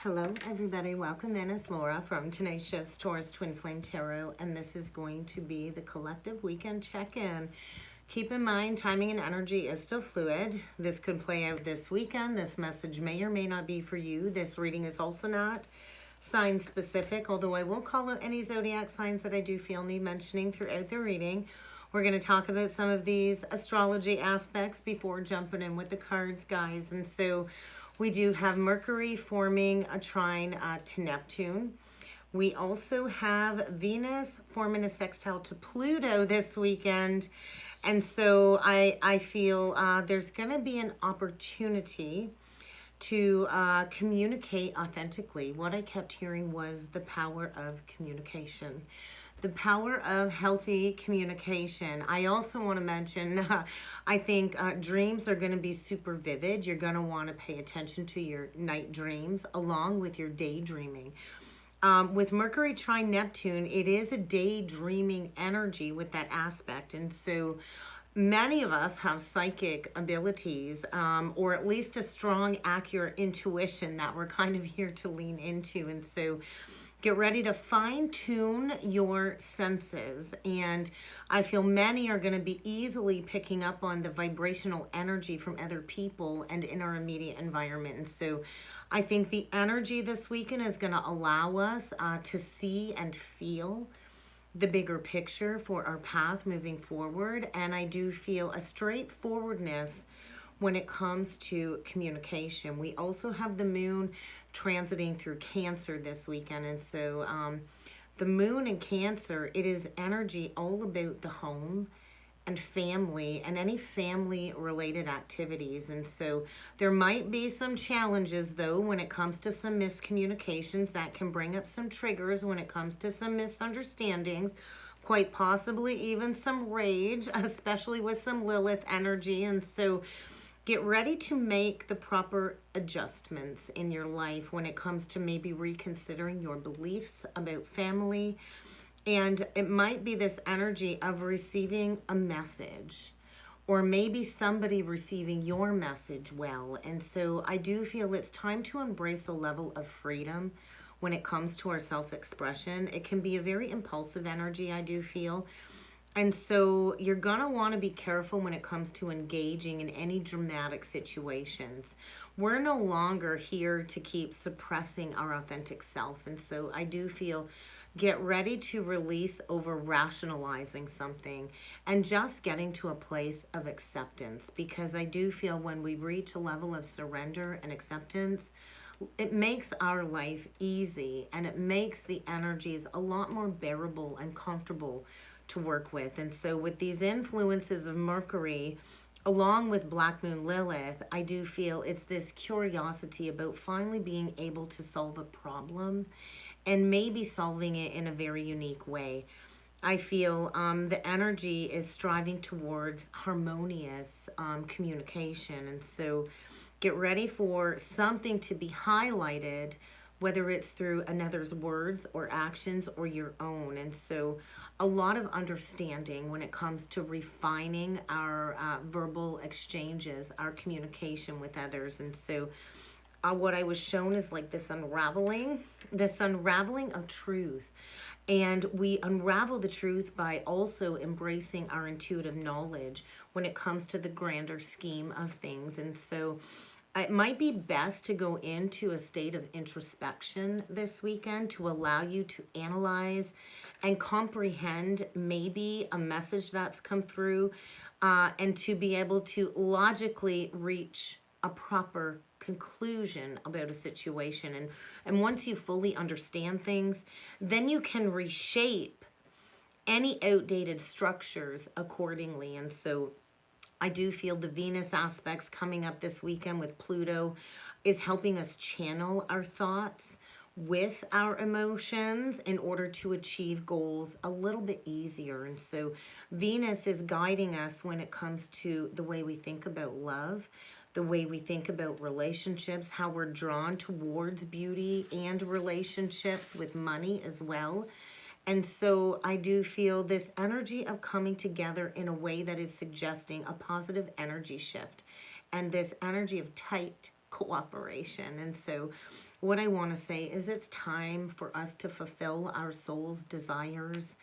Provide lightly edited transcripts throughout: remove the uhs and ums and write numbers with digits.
Hello everybody, welcome in. It's Laura from Tenacious Taurus Twin Flame Tarot, and this is going to be the collective weekend check-in. Keep in mind, timing and energy is still fluid. This could play out this weekend. This message may or may not be for you. This reading is also not sign specific, although I will call out any zodiac signs that I do feel need mentioning throughout the reading. We're going to talk about some of these astrology aspects before jumping in with the cards, guys. And so we do have Mercury forming a trine to Neptune. We also have Venus forming a sextile to Pluto this weekend. And so I feel there's going to be an opportunity to communicate authentically. What I kept hearing was the power of communication. The power of healthy communication. I also want to mention, I think dreams are going to be super vivid. You're going to want to pay attention to your night dreams along with your daydreaming. With Mercury trine Neptune, it is a daydreaming energy with that aspect. And so many of us have psychic abilities, or at least a strong, accurate intuition that we're kind of here to lean into. And so get ready to fine-tune your senses. And I feel many are going to be easily picking up on the vibrational energy from other people and in our immediate environment. And so I think the energy this weekend is going to allow us to see and feel the bigger picture for our path moving forward. And I do feel a straightforwardness when it comes to communication. We also have the moon transiting through Cancer this weekend. And so the moon in Cancer, it is energy all about the home and family and any family related activities. And so there might be some challenges though when it comes to some miscommunications that can bring up some triggers when it comes to some misunderstandings, quite possibly even some rage, especially with some Lilith energy. And so get ready to make the proper adjustments in your life when it comes to maybe reconsidering your beliefs about family. And it might be this energy of receiving a message, or maybe somebody receiving your message well. And so I do feel it's time to embrace a level of freedom when it comes to our self-expression. It can be a very impulsive energy, I do feel. And so you're going to want to be careful when it comes to engaging in any dramatic situations. We're no longer here to keep suppressing our authentic self. And so I do feel get ready to release over rationalizing something and just getting to a place of acceptance, because I do feel when we reach a level of surrender and acceptance, it makes our life easy and it makes the energies a lot more bearable and comfortable to work with. And so with these influences of Mercury along with Black Moon Lilith, I do feel it's this curiosity about finally being able to solve a problem and maybe solving it in a very unique way. I feel the energy is striving towards harmonious communication. And so get ready for something to be highlighted, whether it's through another's words or actions or your own. And so a lot of understanding when it comes to refining our verbal exchanges, our communication with others. And so what I was shown is like this unraveling of truth. And we unravel the truth by also embracing our intuitive knowledge when it comes to the grander scheme of things. And so it might be best to go into a state of introspection this weekend to allow you to analyze and comprehend maybe a message that's come through, and to be able to logically reach a proper conclusion about a situation. And once you fully understand things, then you can reshape any outdated structures accordingly. And so I do feel the Venus aspects coming up this weekend with Pluto is helping us channel our thoughts with our emotions in order to achieve goals a little bit easier. And so Venus is guiding us when it comes to the way we think about love, the way we think about relationships, how we're drawn towards beauty and relationships with money as well. And so I do feel this energy of coming together in a way that is suggesting a positive energy shift and this energy of tight cooperation. And so what I want to say is it's time for us to fulfill our soul's desires.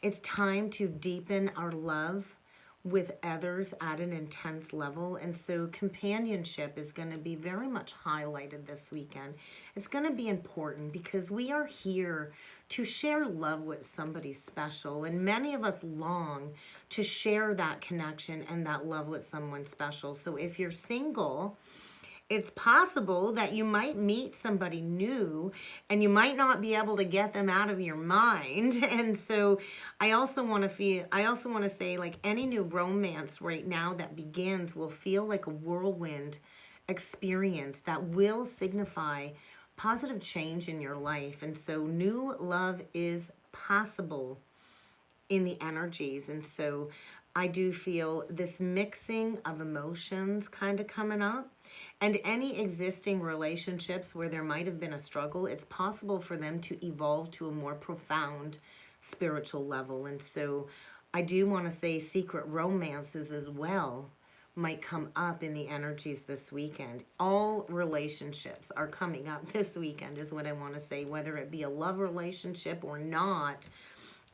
It's time to deepen our love with others at an intense level. And so companionship is going to be very much highlighted this weekend. It's going to be important because we are here to share love with somebody special. And many of us long to share that connection and that love with someone special. So if you're single, it's possible that you might meet somebody new and you might not be able to get them out of your mind. And so I also want to say, like, any new romance right now that begins will feel like a whirlwind experience that will signify positive change in your life. And so new love is possible in the energies. And so I do feel this mixing of emotions kind of coming up. And any existing relationships where there might have been a struggle, it's possible for them to evolve to a more profound spiritual level. And so I do want to say secret romances as well might come up in the energies this weekend. All relationships are coming up this weekend is what I want to say, whether it be a love relationship or not.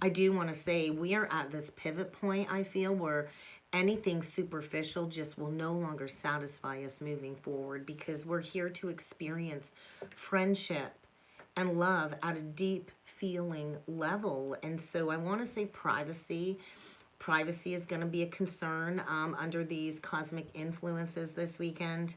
I do want to say we are at this pivot point, I feel, where anything superficial just will no longer satisfy us moving forward, because we're here to experience friendship and love at a deep feeling level. And so I want to say privacy. Privacy is going to be a concern under these cosmic influences this weekend.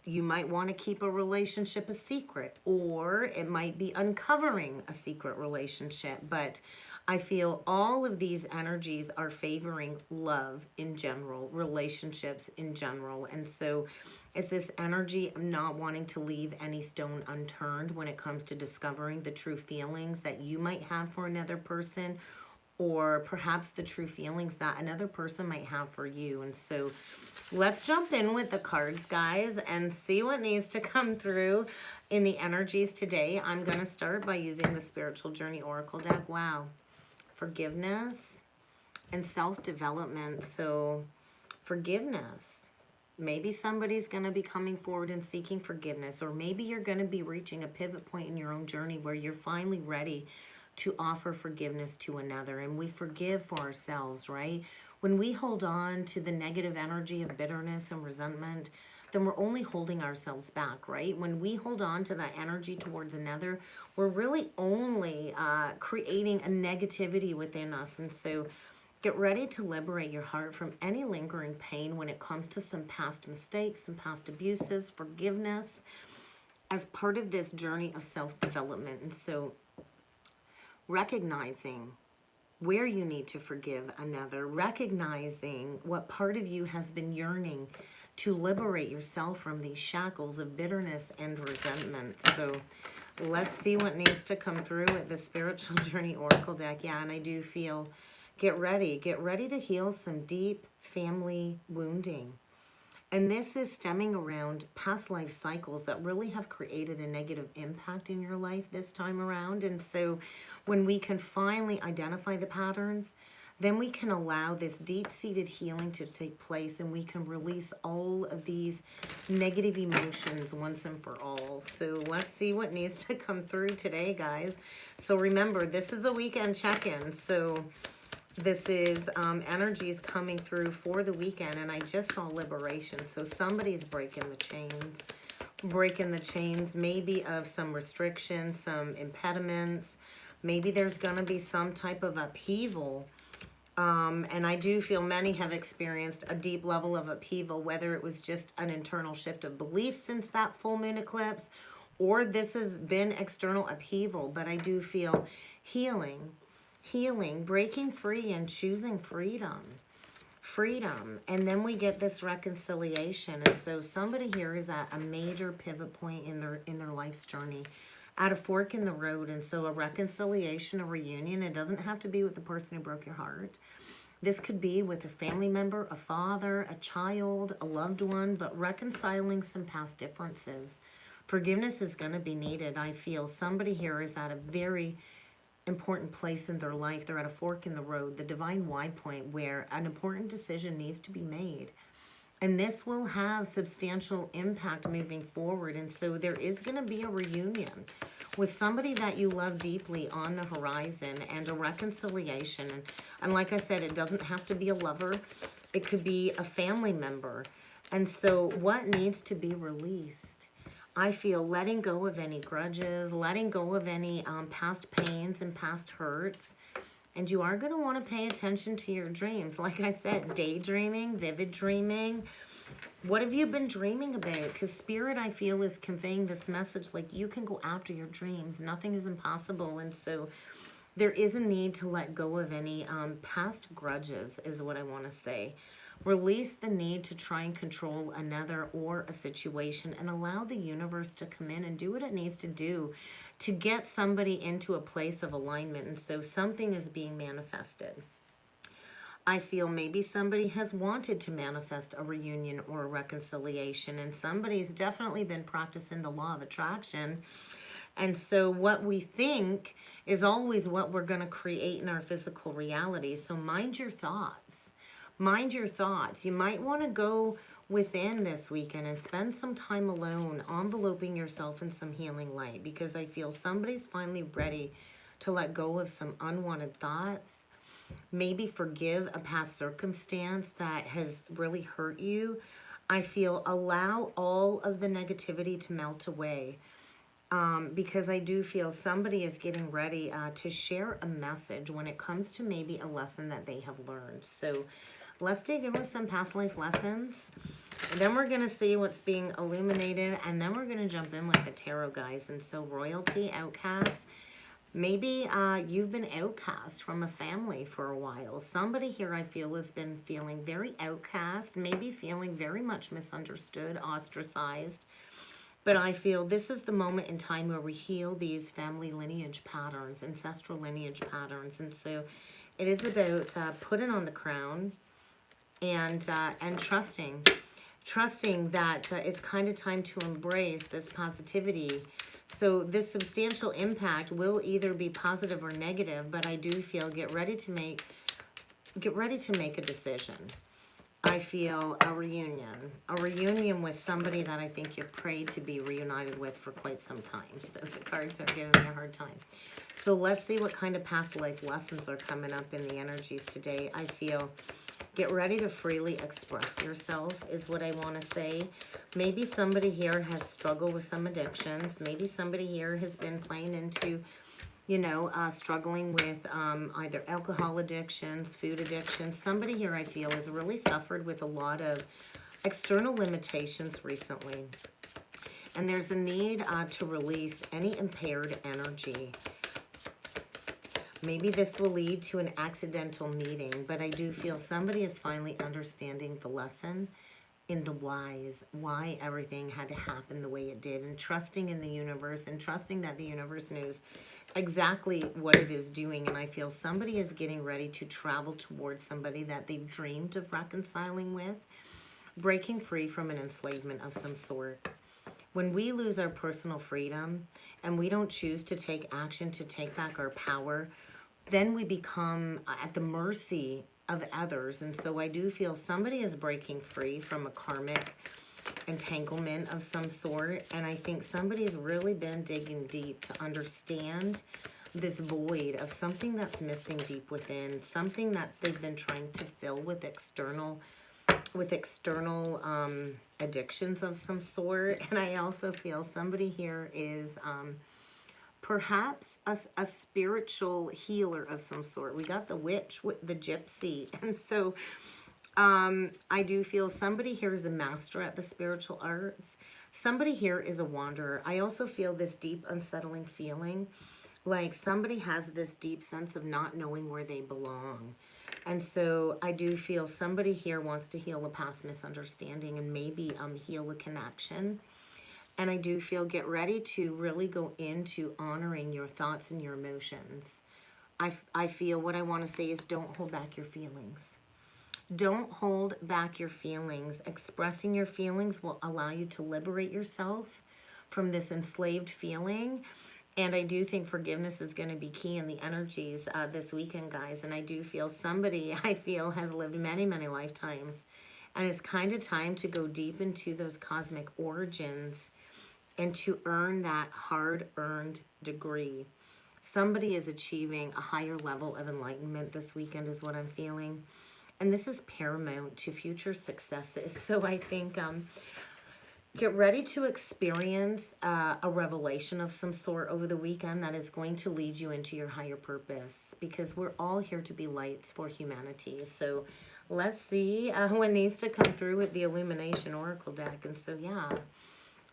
You might want to keep a relationship a secret, or it might be uncovering a secret relationship. But I feel all of these energies are favoring love in general, relationships in general. And so it's this energy of not wanting to leave any stone unturned when it comes to discovering the true feelings that you might have for another person, or perhaps the true feelings that another person might have for you. And so let's jump in with the cards, guys, and see what needs to come through in the energies today. I'm going to start by using the Spiritual Journey Oracle deck. Wow. Forgiveness and self-development. So forgiveness. Maybe somebody's going to be coming forward and seeking forgiveness, or maybe you're going to be reaching a pivot point in your own journey where you're finally ready to offer forgiveness to another. And we forgive for ourselves, right? When we hold on to the negative energy of bitterness and resentment, then we're only holding ourselves back, right? When we hold on to that energy towards another, we're really only creating a negativity within us. And so get ready to liberate your heart from any lingering pain when it comes to some past mistakes, some past abuses, forgiveness, as part of this journey of self-development. And so recognizing where you need to forgive another, recognizing what part of you has been yearning to liberate yourself from these shackles of bitterness and resentment. So let's see what needs to come through with the Spiritual Journey Oracle deck. Yeah, and I do feel, get ready to heal some deep family wounding. And this is stemming around past life cycles that really have created a negative impact in your life this time around. And so when we can finally identify the patterns, then we can allow this deep-seated healing to take place, and we can release all of these negative emotions once and for all. So let's see what needs to come through today, guys. So remember, this is a weekend check-in. So this is energies coming through for the weekend, and I just saw liberation. So somebody's breaking the chains, maybe of some restrictions, some impediments. Maybe there's going to be some type of upheaval. And I do feel many have experienced a deep level of upheaval, whether it was just an internal shift of belief since that full moon eclipse, or this has been external upheaval. But I do feel healing, breaking free and choosing freedom. And then we get this reconciliation. And so somebody here is at a major pivot point in their life's journey, at a fork in the road. And so a reconciliation, a reunion, it doesn't have to be with the person who broke your heart. This could be with a family member, a father, a child, a loved one, but reconciling some past differences. Forgiveness is going to be needed. I feel somebody here is at a very important place in their life. They're at a fork in the road, the divine wide point, where an important decision needs to be made. And this will have substantial impact moving forward. And so there is going to be a reunion with somebody that you love deeply on the horizon, and a reconciliation. And like I said, it doesn't have to be a lover. It could be a family member. And so what needs to be released? I feel letting go of any grudges, letting go of any past pains and past hurts. And you are going to want to pay attention to your dreams. Like I said, daydreaming, vivid dreaming. What have you been dreaming about? Because Spirit, I feel, is conveying this message like you can go after your dreams. Nothing is impossible. And so there is a need to let go of any past grudges is what I want to say. Release the need to try and control another or a situation, and allow the universe to come in and do what it needs to do to get somebody into a place of alignment. And so something is being manifested. I feel maybe somebody has wanted to manifest a reunion or a reconciliation, and somebody's definitely been practicing the law of attraction. And so what we think is always what we're going to create in our physical reality. So mind your thoughts. Mind your thoughts. You might want to go within this weekend and spend some time alone, enveloping yourself in some healing light, because I feel somebody's finally ready to let go of some unwanted thoughts. Maybe forgive a past circumstance that has really hurt you. I feel allow all of the negativity to melt away, because I do feel somebody is getting ready to share a message when it comes to maybe a lesson that they have learned. So let's dig in with some past life lessons. And then we're going to see what's being illuminated, and then we're going to jump in with the tarot, guys. And so royalty, outcast. Maybe you've been outcast from a family for a while. Somebody here, I feel, has been feeling very outcast, maybe feeling very much misunderstood, ostracized. But I feel this is the moment in time where we heal these family lineage patterns, ancestral lineage patterns. And so it is about putting on the crown and trusting that it's kind of time to embrace this positivity. So this substantial impact will either be positive or negative, but I do feel get ready to make a decision. I feel a reunion with somebody that I think you prayed to be reunited with for quite some time. So the cards are giving me a hard time. So let's see what kind of past life lessons are coming up in the energies today. I feel get ready to freely express yourself is what I want to say. Maybe somebody here has struggled with some addictions. Maybe somebody here has been playing into, struggling with either alcohol addictions, food addictions. Somebody here, I feel, has really suffered with a lot of external limitations recently. And there's a need to release any impaired energy. Maybe this will lead to an accidental meeting, but I do feel somebody is finally understanding the lesson in the whys, why everything had to happen the way it did, and trusting in the universe, and trusting that the universe knows exactly what it is doing. And I feel somebody is getting ready to travel towards somebody that they've dreamed of reconciling with, breaking free from an enslavement of some sort. When we lose our personal freedom and we don't choose to take action to take back our power, then we become at the mercy of others. And so I do feel somebody is breaking free from a karmic entanglement of some sort. And I think somebody's really been digging deep to understand this void of something that's missing deep within, something that they've been trying to fill with external addictions of some sort. And I also feel somebody here is perhaps a spiritual healer of some sort. We got the witch, the gypsy. And so I do feel somebody here is a master at the spiritual arts. Somebody here is a wanderer. I also feel this deep unsettling feeling like somebody has this deep sense of not knowing where they belong. And so I do feel somebody here wants to heal a past misunderstanding and maybe heal a connection. And I do feel get ready to really go into honoring your thoughts and your emotions. I feel what I want to say is don't hold back your feelings. Don't hold back your feelings. Expressing your feelings will allow you to liberate yourself from this enslaved feeling. And I do think forgiveness is going to be key in the energies this weekend, guys. And I do feel somebody, I feel, has lived many, many lifetimes And it's kind of time to go deep into those cosmic origins and to earn that hard-earned degree. Somebody is achieving a higher level of enlightenment this weekend is what I'm feeling. And this is paramount to future successes. So I think get ready to experience a revelation of some sort over the weekend that is going to lead you into your higher purpose, because we're all here to be lights for humanity. So let's see what needs to come through with the Illumination Oracle deck. And so, yeah,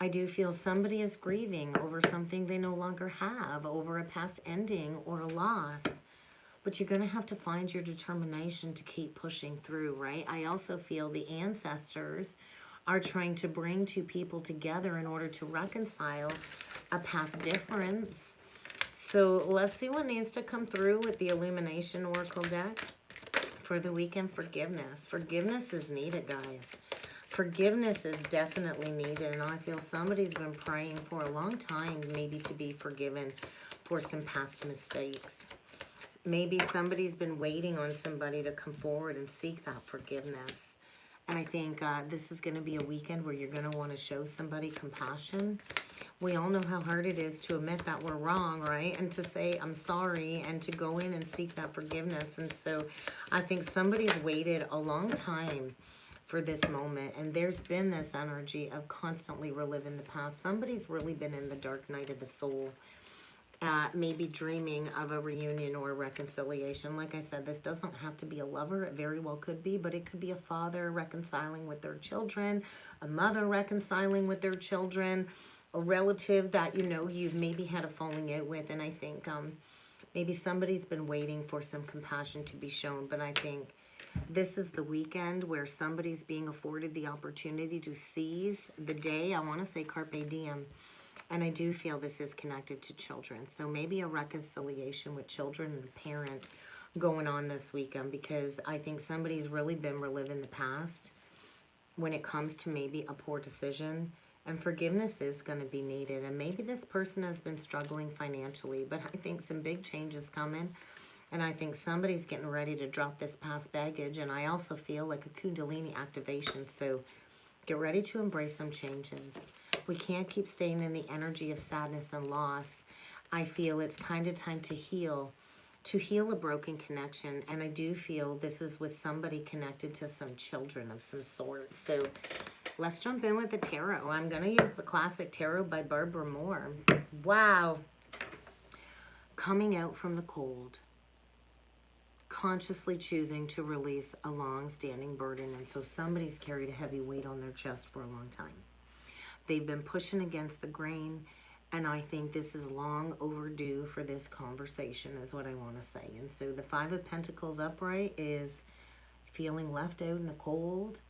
I do feel somebody is grieving over something they no longer have, over a past ending or a loss. But you're going to have to find your determination to keep pushing through, right? I also feel the ancestors are trying to bring two people together in order to reconcile a past difference. So let's see what needs to come through with the Illumination Oracle deck for the weekend. Forgiveness. Forgiveness is needed, guys. Forgiveness is definitely needed, and I feel somebody's been praying for a long time maybe to be forgiven for some past mistakes. Maybe somebody's been waiting on somebody to come forward and seek that forgiveness. And I think this is going to be a weekend where you're going to want to show somebody compassion. We all know how hard it is to admit that we're wrong, right? And to say, I'm sorry, and to go in and seek that forgiveness. And so I think somebody's waited a long time for this moment. And there's been this energy of constantly reliving the past. Somebody's really been in the dark night of the soul. Maybe dreaming of a reunion or a reconciliation. Like I said, this doesn't have to be a lover. It very well could be, but it could be a father reconciling with their children, a mother reconciling with their children, a relative that, you know, you've maybe had a falling out with. And I think maybe somebody's been waiting for some compassion to be shown. But I think this is the weekend where somebody's being afforded the opportunity to seize the day. I want to say carpe diem. And I do feel this is connected to children. So maybe a reconciliation with children and parent going on this weekend, because I think somebody's really been reliving the past when it comes to maybe a poor decision. And forgiveness is going to be needed. And maybe this person has been struggling financially, but I think some big changes coming. And I think somebody's getting ready to drop this past baggage. And I also feel like a Kundalini activation. So get ready to embrace some changes. We can't keep staying in the energy of sadness and loss. I feel it's kind of time to heal a broken connection. And I do feel this is with somebody connected to some children of some sort. So let's jump in with the tarot. I'm going to use the classic tarot by Barbara Moore. Wow. Coming out from the cold. Consciously choosing to release a long-standing burden. And so somebody's carried a heavy weight on their chest for a long time. They've been pushing against the grain, and I think this is long overdue for this conversation is what I want to say. And so the Five of Pentacles upright is feeling left out in the cold,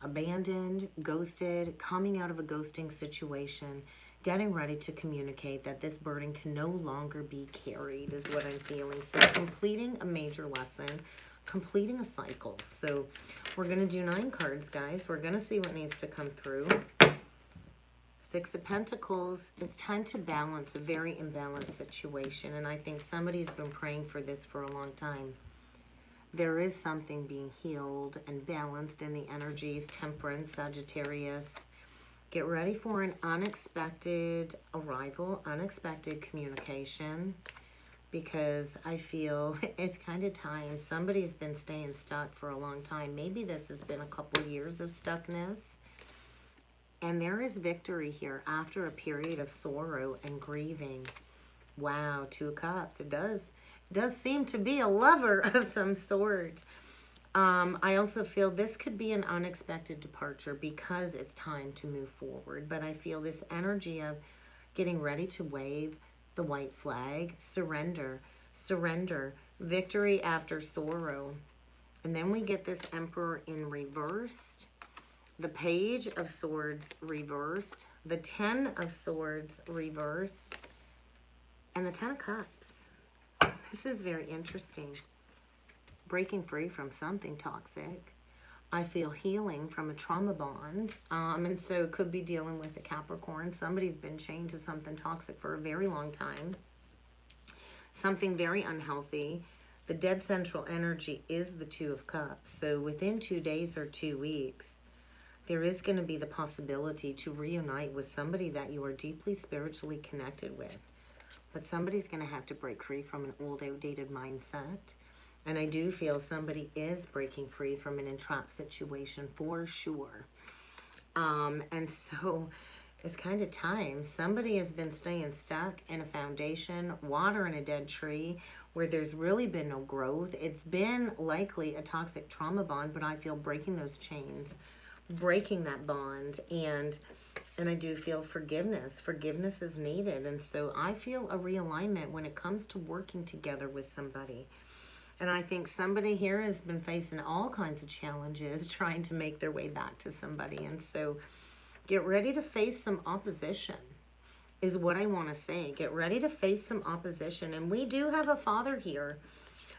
abandoned, ghosted, coming out of a ghosting situation, getting ready to communicate that this burden can no longer be carried is what I'm feeling. So completing a major lesson, completing a cycle. So we're going to do 9 cards, guys. We're going to see what needs to come through. 6 of Pentacles, it's time to balance a very imbalanced situation. And I think somebody's been praying for this for a long time. There is something being healed and balanced in the energies. Temperance, Sagittarius. Get ready for an unexpected arrival, unexpected communication. Because I feel it's kind of time. Somebody's been staying stuck for a long time. Maybe this has been a couple years of stuckness. And there is victory here after a period of sorrow and grieving. Wow, 2 of Cups. It does seem to be a lover of some sort. I also feel this could be an unexpected departure because it's time to move forward. But I feel this energy of getting ready to wave the white flag, surrender, victory after sorrow. And then we get this Emperor in reversed. The Page of Swords reversed, the 10 of Swords reversed, and the 10 of Cups. This is very interesting. Breaking free from something toxic. I feel healing from a trauma bond. And so it could be dealing with a Capricorn. Somebody's been chained to something toxic for a very long time. Something very unhealthy. The dead central energy is the 2 of Cups. So within 2 days or 2 weeks, there is going to be the possibility to reunite with somebody that you are deeply spiritually connected with. But somebody's going to have to break free from an old, outdated mindset. And I do feel somebody is breaking free from an entrapped situation for sure. And so it's kind of time. Somebody has been staying stuck in a foundation, water in a dead tree, where there's really been no growth. It's been likely a toxic trauma bond, but I feel breaking those chains, breaking that bond, and I do feel forgiveness. Forgiveness is needed. And so I feel a realignment when it comes to working together with somebody. And I think somebody here has been facing all kinds of challenges trying to make their way back to somebody. And so get ready to face some opposition is what I want to say. Get ready to face some opposition. And we do have a father here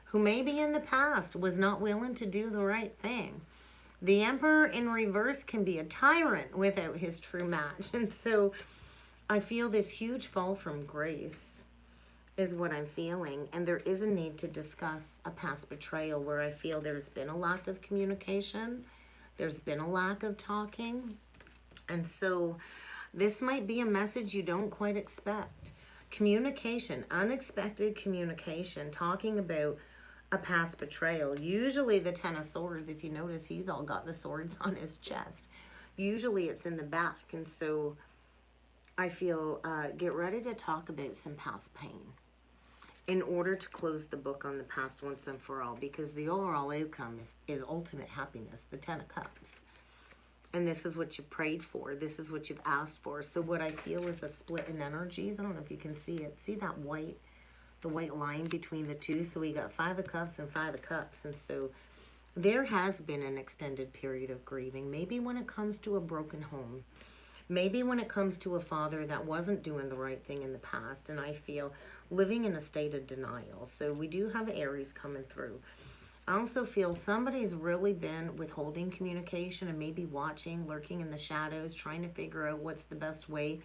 who maybe in the past was not willing to do the right thing. The Emperor in reverse can be a tyrant without his true match. And so I feel this huge fall from grace is what I'm feeling. And there is a need to discuss a past betrayal where I feel there's been a lack of communication. There's been a lack of talking. And so this might be a message you don't quite expect. Communication, unexpected communication, talking about a past betrayal. Usually the Ten of Swords, if you notice, he's all got the swords on his chest. Usually it's in the back. And so I feel get ready to talk about some past pain in order to close the book on the past once and for all, because the overall outcome is ultimate happiness, the Ten of Cups. And this is what you prayed for. This is what you've asked for. So what I feel is a split in energies. I don't know if you can see it. See that the white line between the two? So we got Five of Cups and Five of Cups. And so there has been an extended period of grieving. Maybe when it comes to a broken home. Maybe when it comes to a father that wasn't doing the right thing in the past. And I feel living in a state of denial. So we do have Aries coming through. I also feel somebody's really been withholding communication and maybe watching, lurking in the shadows, trying to figure out what's the best way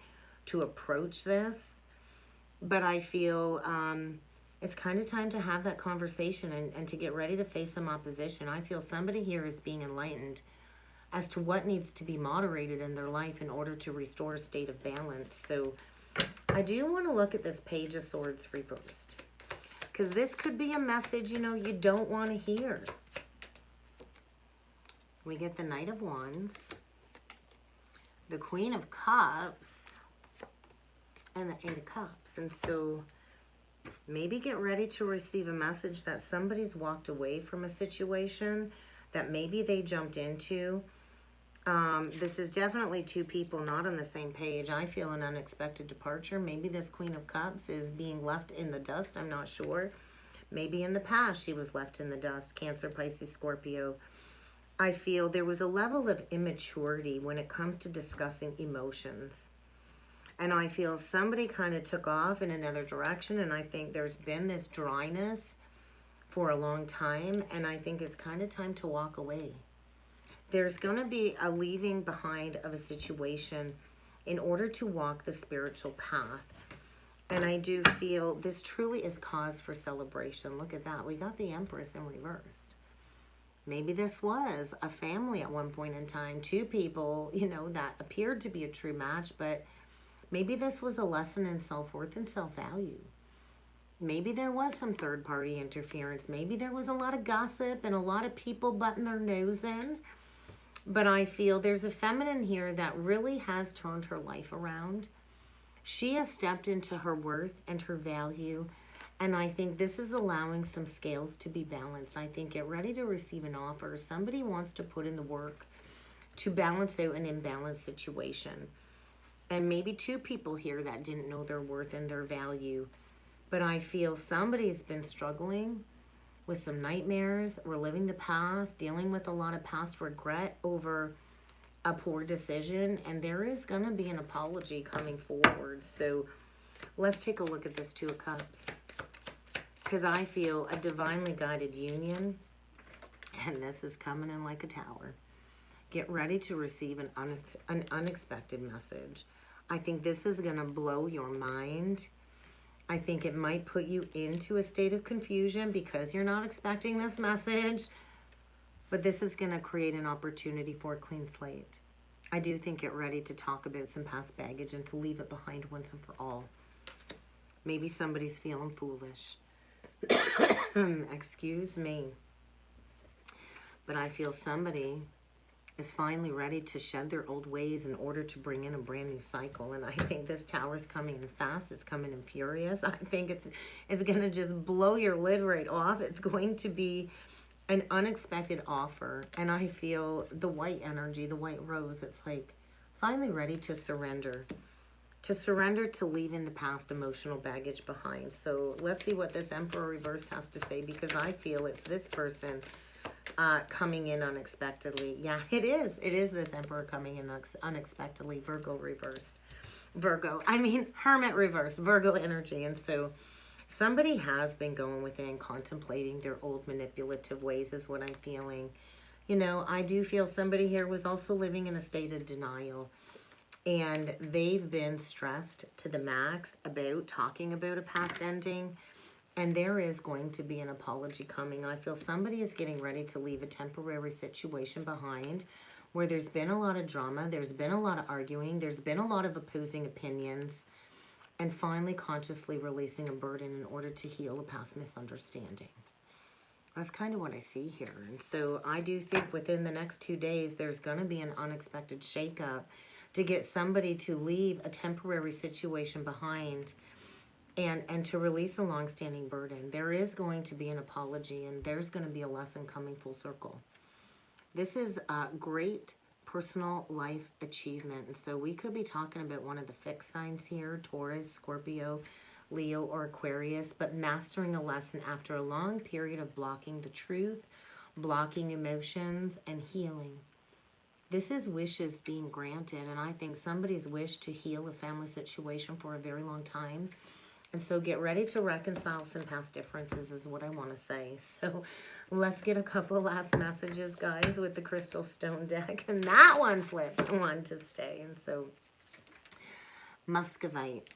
to approach this. But I feel it's kind of time to have that conversation and to get ready to face some opposition. I feel somebody here is being enlightened as to what needs to be moderated in their life in order to restore a state of balance. So I do want to look at this Page of Swords reversed, because this could be a message, you know, you don't want to hear. We get the Knight of Wands, the Queen of Cups, and the Eight of Cups. And so maybe get ready to receive a message that somebody's walked away from a situation that maybe they jumped into. This is definitely two people not on the same page. I feel an unexpected departure. Maybe this Queen of Cups is being left in the dust. I'm not sure. Maybe in the past she was left in the dust. Cancer, Pisces, Scorpio. I feel there was a level of immaturity when it comes to discussing emotions. And I feel somebody kind of took off in another direction. And I think there's been this dryness for a long time. And I think it's kind of time to walk away. There's going to be a leaving behind of a situation in order to walk the spiritual path. And I do feel this truly is cause for celebration. Look at that. We got the Empress in reversed. Maybe this was a family at one point in time. Two people, you know, that appeared to be a true match. But maybe this was a lesson in self-worth and self-value. Maybe there was some third-party interference. Maybe there was a lot of gossip and a lot of people butting their nose in. But I feel there's a feminine here that really has turned her life around. She has stepped into her worth and her value. And I think this is allowing some scales to be balanced. I think get ready to receive an offer. Somebody wants to put in the work to balance out an imbalanced situation. And maybe two people here that didn't know their worth and their value. But I feel somebody's been struggling with some nightmares, reliving the past, dealing with a lot of past regret over a poor decision. And there is going to be an apology coming forward. So let's take a look at this Two of Cups. Because I feel a divinely guided union. And this is coming in like a tower. Get ready to receive an unexpected message. I think this is going to blow your mind. I think it might put you into a state of confusion because you're not expecting this message. But this is going to create an opportunity for a clean slate. I do think get ready to talk about some past baggage and to leave it behind once and for all. Maybe somebody's feeling foolish. Excuse me. But I feel somebody is finally ready to shed their old ways in order to bring in a brand new cycle. And I think this tower's coming in fast. It's coming in furious. I think it's going to just blow your lid right off. It's going to be an unexpected offer. And I feel the white energy, the white rose, it's like finally ready to surrender. To surrender to leaving the past emotional baggage behind. So let's see what this Emperor reverse has to say, because I feel it's this person coming in unexpectedly. Yeah, it is. It is this Emperor coming in unexpectedly. Virgo reversed. Hermit reversed. Virgo energy. And so somebody has been going within, contemplating their old manipulative ways is what I'm feeling. You know, I do feel somebody here was also living in a state of denial. And they've been stressed to the max about talking about a past ending. And there is going to be an apology coming. I feel somebody is getting ready to leave a temporary situation behind where there's been a lot of drama. There's been a lot of arguing. There's been a lot of opposing opinions. And finally consciously releasing a burden in order to heal a past misunderstanding. That's kind of what I see here. And so I do think within the next 2 days, there's going to be an unexpected shakeup to get somebody to leave a temporary situation behind and to release a long-standing burden. There is going to be an apology, and there's going to be a lesson coming full circle. This is a great personal life achievement. And so we could be talking about one of the fixed signs here, Taurus, Scorpio, Leo, or Aquarius, but mastering a lesson after a long period of blocking the truth, blocking emotions, and healing. This is wishes being granted, and I think somebody's wished to heal a family situation for a very long time. And so get ready to reconcile some past differences is what I want to say. So let's get a couple last messages, guys, with the Crystal Stone deck. And that one flipped. I wanted to stay. And so Muscovite.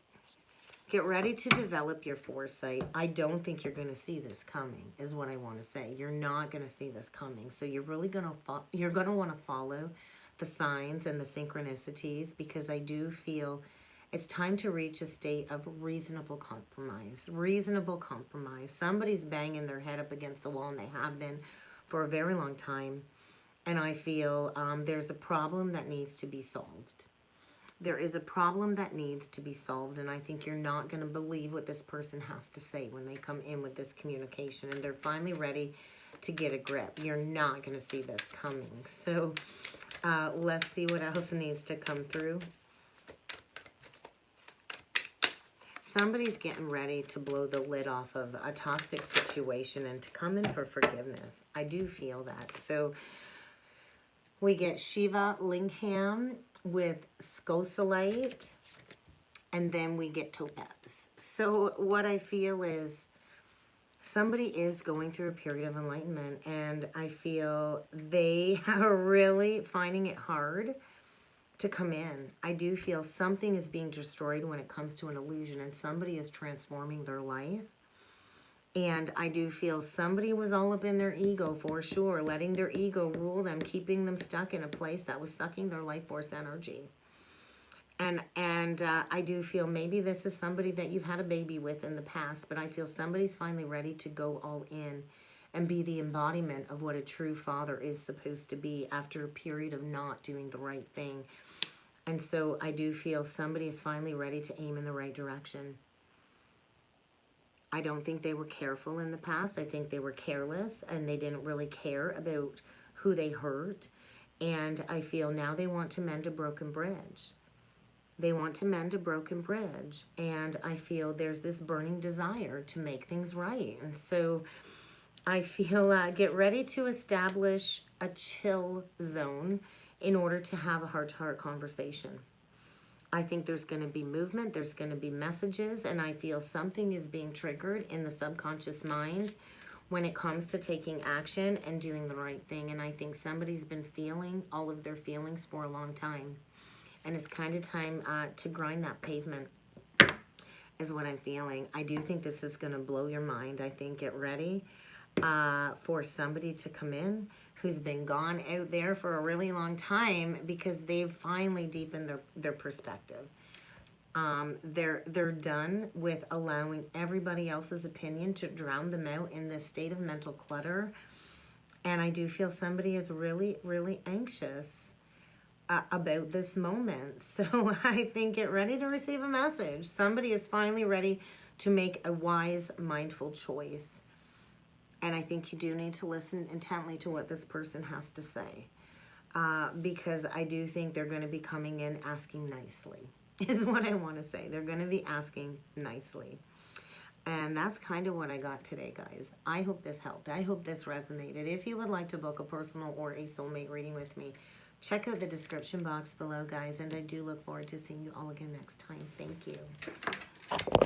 Get ready to develop your foresight. I don't think you're going to see this coming, is what I want to say. You're not going to see this coming. So you're really going to want to follow the signs and the synchronicities, because I do feel it's time to reach a state of reasonable compromise. Reasonable compromise. Somebody's banging their head up against the wall, and they have been for a very long time. And I feel there's a problem that needs to be solved. There is a problem that needs to be solved, and I think you're not going to believe what this person has to say when they come in with this communication, and they're finally ready to get a grip. You're not going to see this coming. So let's see what else needs to come through. Somebody's getting ready to blow the lid off of a toxic situation and to come in for forgiveness. I do feel that. So we get Shiva Lingham with Scosalite, and then we get Topaz. So what I feel is somebody is going through a period of enlightenment, and I feel they are really finding it hard to come in. I do feel something is being destroyed when it comes to an illusion, and somebody is transforming their life. And I do feel somebody was all up in their ego for sure, letting their ego rule them, keeping them stuck in a place that was sucking their life force energy. And I do feel maybe this is somebody that you've had a baby with in the past, but I feel somebody's finally ready to go all in and be the embodiment of what a true father is supposed to be after a period of not doing the right thing. And so I do feel somebody is finally ready to aim in the right direction. I don't think they were careful in the past. I think they were careless, and they didn't really care about who they hurt. And I feel now they want to mend a broken bridge. They want to mend a broken bridge. And I feel there's this burning desire to make things right. And so I feel get ready to establish a chill zone in order to have a heart-to-heart conversation. I think there's going to be movement, there's going to be messages, and I feel something is being triggered in the subconscious mind when it comes to taking action and doing the right thing. And I think somebody's been feeling all of their feelings for a long time. And it's kind of time to grind that pavement is what I'm feeling. I do think this is going to blow your mind. I think get ready for somebody to come in. who's been gone out there for a really long time because they've finally deepened their perspective. They're done with allowing everybody else's opinion to drown them out in this state of mental clutter. And I do feel somebody is really, really anxious about this moment. So I think get ready to receive a message. Somebody is finally ready to make a wise, mindful choice. And I think you do need to listen intently to what this person has to say. Because I do think they're going to be coming in asking nicely, is what I want to say. They're going to be asking nicely. And that's kind of what I got today, guys. I hope this helped. I hope this resonated. If you would like to book a personal or a soulmate reading with me, check out the description box below, guys. And I do look forward to seeing you all again next time. Thank you.